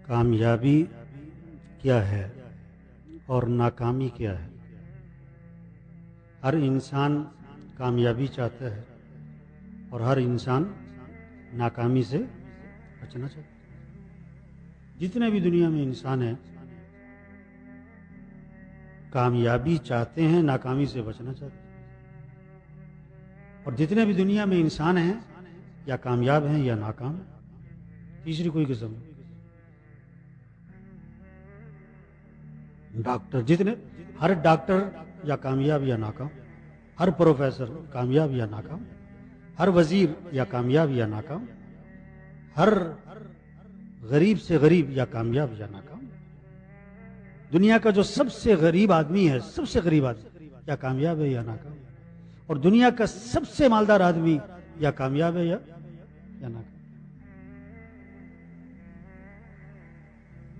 کامیابی کیا ہے اور ناکامی کیا ہے؟ ہر انسان کامیابی چاہتا ہے اور ہر انسان ناکامی سے بچنا چاہتا ہے۔ جتنے بھی دنیا میں انسان ہیں کامیابی چاہتے ہیں، ناکامی سے بچنا چاہتے ہیں، اور جتنے بھی دنیا میں انسان ہیں یا کامیاب ہیں یا ناکام ہیں، تیسری کوئی قسم نہیں۔ ڈاکٹر ہر ڈاکٹر یا کامیاب یا ناکام، ہر پروفیسر کامیاب یا ناکام، ہر وزیر یا کامیاب یا ناکام، ہر غریب سے غریب یا کامیاب یا ناکام۔ دنیا کا جو سب سے غریب آدمی ہے، سب سے غریب آدمی، یا کامیاب ہے یا ناکام، اور دنیا کا سب سے مالدار آدمی یا کامیاب ہے یا ناکام۔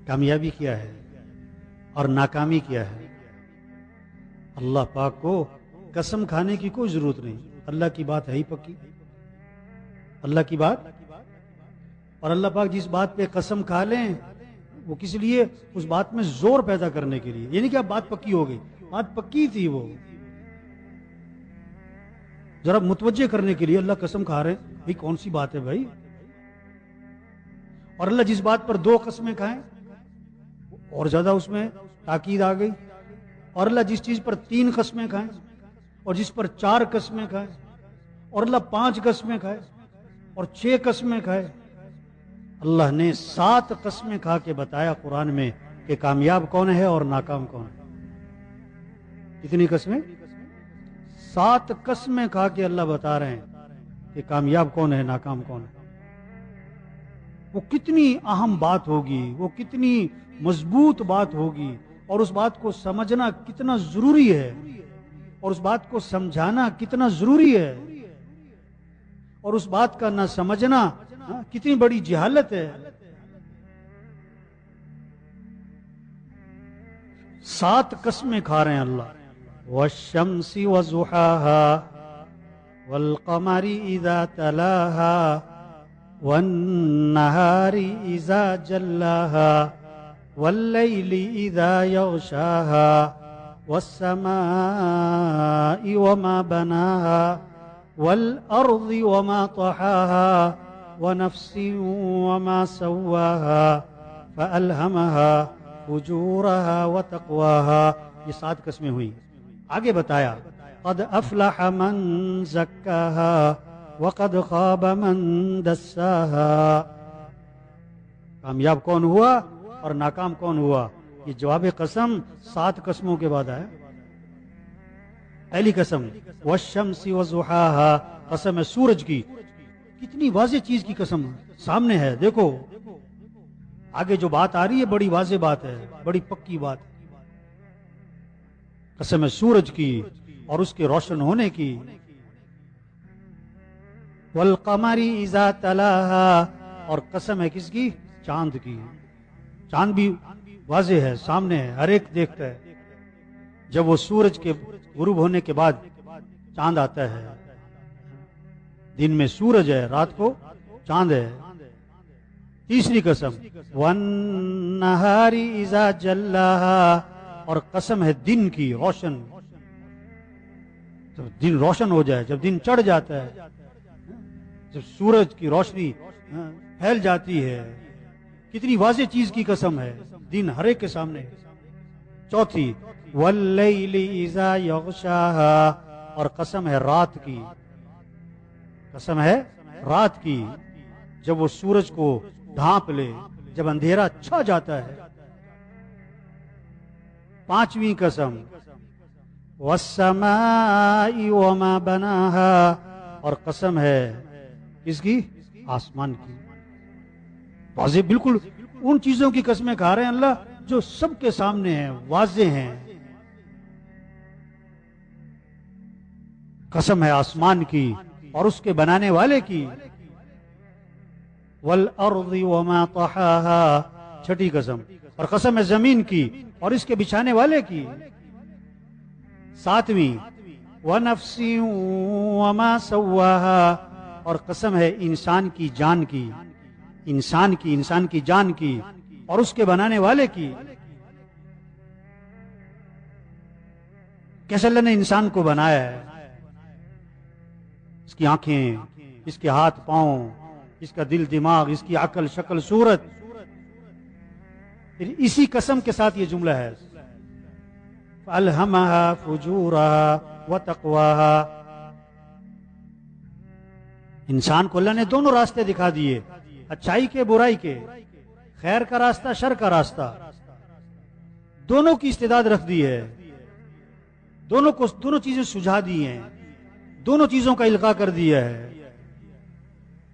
کامیابی کیا ہے اور ناکامی کیا ہے؟ اللہ پاک کو قسم کھانے کی کوئی ضرورت نہیں، اللہ کی بات ہے ہی پکی، اللہ کی بات، اور اللہ پاک جس بات پہ قسم کھا لیں وہ کس لیے؟ اس بات میں زور پیدا کرنے کے لیے، یعنی کہ اب بات پکی ہو گئی، بات پکی تھی، وہ ذرا متوجہ کرنے کے لیے اللہ قسم کھا رہے ہیں، بھئی کون سی بات ہے بھائی؟ اور اللہ جس بات پر 2 قسمیں کھائیں اور زیادہ اس میں تاکید آ گئی، اور اللہ جس چیز پر 3 قسمیں کھائیں اور جس پر 4 قسمیں کھائیں، اور اللہ 5 قسمیں کھائے اور 6 قسمیں کھائے، اللہ نے 7 قسمیں کھا کے بتایا قرآن میں کہ کامیاب کون ہے اور ناکام کون ہے۔ کتنی قسمیں؟ 7 قسمیں کھا کے اللہ بتا رہے ہیں کہ کامیاب کون ہے، ناکام کون ہے۔ وہ کتنی اہم بات ہوگی، وہ کتنی مضبوط بات ہوگی، اور اس بات کو سمجھنا کتنا ضروری ہے، اور اس بات کو سمجھانا کتنا ضروری ہے، اور اس بات کا نہ سمجھنا کتنی بڑی جہالت ہے۔ 7 قسمیں کھا رہے ہیں اللہ، والشمس وضحاها والقمر اذا تلاها والنهار اذا جلاها والليل اذا يغشاها والسماء وما بناها والارض وما طحاها ونفس وما سواها فألهمها فجورها وتقواها۔ یہ 7 قسمیں ہوئی۔ آگے بتایا قد افلح من زکاها وقد خاب من دساها۔ کامیاب کون ہوا اور ناکام کون ہوا؟ یہ جواب قسم 7 قسموں کے بعد آیا۔ پہلی قسم والشمس وضحاها، قسم ہے سورج کی۔ کتنی واضح چیز کی قسم سامنے ہے، دیکھو آگے جو بات آ رہی ہے بڑی واضح بات ہے، بڑی پکی بات ہے۔ قسم ہے سورج کی اور اس کے روشن ہونے کی۔ والقمر اذا تلاها، اور قسم ہے کس کی؟ چاند کی۔ چاند بھی واضح ہے، سامنے ہے، ہر ایک دیکھتا ہے۔ جب وہ سورج کے غروب ہونے کے بعد چاند آتا ہے، دن میں سورج ہے، رات کو چاند ہے۔ تیسری قسم والنہار اذا جلاها، اور قسم ہے دن کی، روشن، جب دن روشن ہو جائے، جب دن چڑھ جاتا ہے، جب سورج کی روشنی پھیل جاتی ہے، کتنی واضح چیز کی قسم ہے، دن ہر ایک کے سامنے۔ چوتھی واللیل اذا یغشاها، اور قسم ہے رات کی، قسم ہے رات کی، جب وہ سورج کو ڈھانپ لے، جب اندھیرا چھا جاتا ہے۔ پانچویں قسم والسماء وما بناها، اور قسم ہے کس کی؟ آسمان کی۔ واضح، بالکل ان چیزوں کی قسمیں کھا رہے ہیں اللہ جو سب کے سامنے ہیں، واضح ہیں۔ قسم ہے آسمان کی اور اس کے بنانے والے کی۔ والارض وما طحاها، چھٹی قسم، اور قسم ہے زمین کی اور اس کے بچھانے والے کی۔ ساتویں ونفس وما سواها، اور قسم ہے انسان کی جان کی، انسان کی جان کی، اور اس کے بنانے والے کی. کیسے اللہ نے انسان کو بنایا ہے، اس کی آنکھیں، اس کے ہاتھ پاؤں، اس کا دل دماغ، اس کی عقل شکل صورت. پھر اسی قسم کے ساتھ یہ جملہ ہے فَأَلْهَمَهَا فُجُورَهَا وَتَقْوَاهَا. انسان کو اللہ نے دونوں راستے دکھا دیے، اچھائی کے برائی کے، خیر کا راستہ شر کا راستہ، دونوں کی استعداد رکھ دی ہے، دونوں چیزیں سجھا دی ہیں، دونوں چیزوں کا القاء کر دیا ہے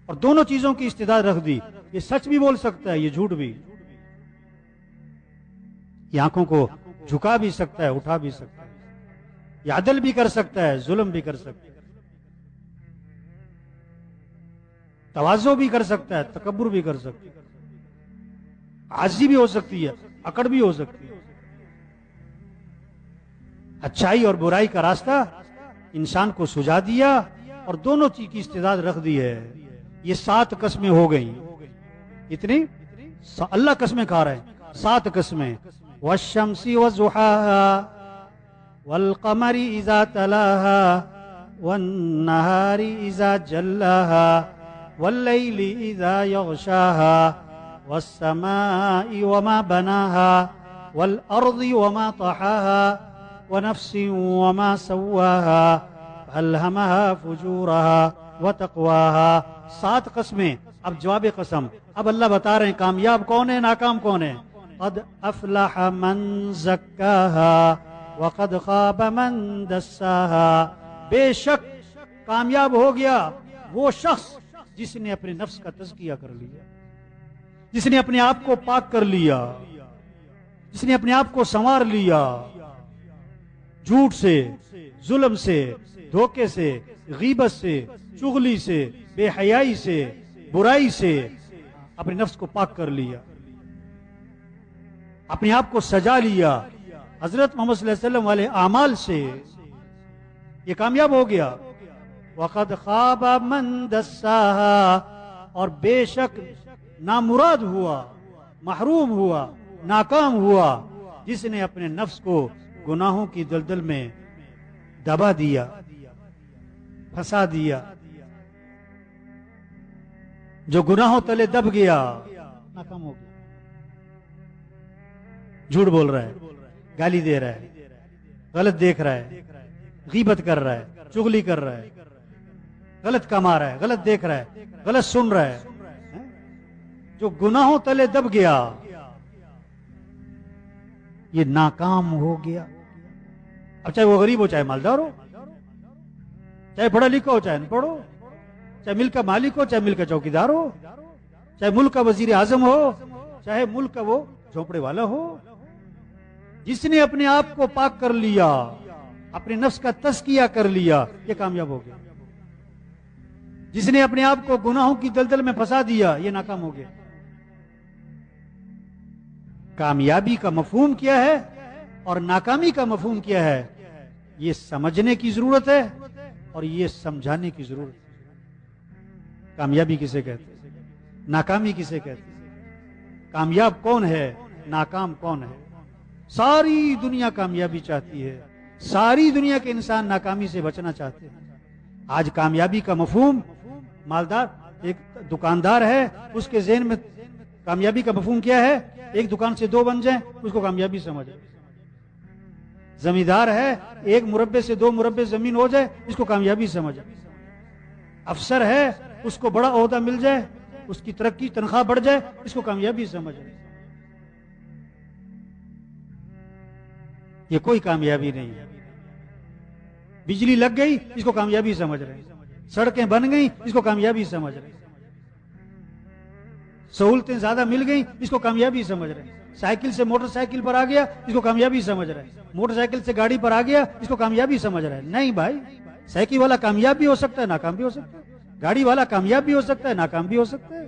اور دونوں چیزوں کی استعداد رکھ دی. یہ سچ بھی بول سکتا ہے، یہ جھوٹ بھی. یہ آنکھوں کو جھکا بھی سکتا ہے، اٹھا بھی سکتا ہے، یہ عدل بھی کر سکتا ہے، ظلم بھی کر سکتا ہے، تواضع بھی کر سکتا ہے، تکبر بھی کر سکتا ہے، عاجزی بھی ہو سکتی ہے، اکڑ بھی ہو سکتی ہے. اچھائی اور برائی کا راستہ انسان کو سجھا دیا اور دونوں چیز کی استعداد رکھ دی ہے. یہ 7 قسمیں ہو گئیں. اتنی اللہ قسمیں کھا رہے ہیں، 7 قسمیں. والشمس وضحاها والقمر اذا تلاها والنهار اذا جلاها والليل اذا يغشاها والسماء وما بناها والارض وما طحاها ونفس وما سواها فألهمها فجورها وتقواها. 7 قسمیں. اب جواب قسم. اب اللہ بتا رہے ہیں کامیاب کون ہے، ناکام کون ہے. قد افلح من زکاها وقد خاب من دساها. بے شک کامیاب ہو گیا وہ شخص جس نے اپنے نفس کا تزکیہ کر لیا، جس نے اپنے آپ کو پاک کر لیا، جس نے اپنے آپ کو سنوار لیا، جھوٹ سے، ظلم سے، دھوکے سے، غیبت سے، چغلی سے، بے حیائی سے، برائی سے اپنے نفس کو پاک کر لیا، اپنے آپ کو سجا لیا حضرت محمد صلی اللہ علیہ وسلم والے اعمال سے. یہ کامیاب ہو گیا. وقد خاب من دساها. اور بے شک نامراد ہوا، محروم ہوا، ناکام ہوا جس نے اپنے نفس کو گناہوں کی دلدل میں دبا دیا، پھنسا دیا. جو گناہوں تلے دب گیا ناکام ہو گیا. جھوٹ بول رہا ہے، گالی دے رہا ہے، غلط دیکھ رہا ہے، غیبت کر رہا ہے، چغلی کر رہا ہے، غلط کما رہا ہے، غلط دیکھ رہا ہے، غلط سن رہا ہے. جو گناہوں تلے دب گیا یہ ناکام ہو گیا. اب چاہے وہ غریب ہو، چاہے مالدار ہو، چاہے پڑھا لکھا ہو، چاہے ان پڑھ ہو، چاہے ملک کا مالک ہو، چاہے ملک کا چوکیدار ہو، چاہے ملک کا وزیر اعظم ہو، چاہے ملک کا وہ جھونپڑے والا ہو. جس نے اپنے آپ کو پاک کر لیا، اپنے نفس کا تزکیہ کر لیا، یہ کامیاب ہو گیا. جس نے اپنے آپ کو گناہوں کی دلدل میں پھنسا دیا یہ ناکام ہو گیا. کامیابی کا مفہوم کیا ہے اور ناکامی کا مفہوم کیا ہے، یہ سمجھنے کی ضرورت ہے اور یہ سمجھانے کی ضرورت ہے. کامیابی کسے کہتے ہیں، ناکامی کسے کہتے ہیں، کامیاب کون ہے، ناکام کون ہے. ساری دنیا کامیابی چاہتی ہے، ساری دنیا کے انسان ناکامی سے بچنا چاہتے ہیں. آج کامیابی کا مفہوم، مالدار ایک دکاندار ہے، اس کے ذہن میں کامیابی کا مفہوم کیا ہے، ایک دکان سے 2 بن جائیں اس کو کامیابی سمجھے. زمیندار ہے، 1 مربع سے 2 مربع زمین ہو جائے اس کو کامیابی سمجھے. افسر ہے، اس کو بڑا عہدہ مل جائے، اس کی ترقی تنخواہ بڑھ جائے اس کو کامیابی سمجھے. یہ کوئی کامیابی نہیں ہے. بجلی لگ گئی اس کو کامیابی سمجھ رہے ہیں، سڑکیں بن گئیں اس کو کامیابی سمجھ رہے ہیں، سہولتیں زیادہ مل گئیں اس کو کامیابی سمجھ رہے ہیں. سائیکل سے موٹر سائیکل پر آ گیا اس کو کامیابی سمجھ رہے ہیں، موٹر سائیکل سے گاڑی پر آ گیا اس کو کامیابی سمجھ رہے ہیں. نہیں بھائی، سائیکل والا کامیاب بھی ہو سکتا ہے، ناکام بھی ہو سکتا ہے. گاڑی والا کامیاب بھی ہو سکتا ہے، ناکام بھی ہو سکتا ہے.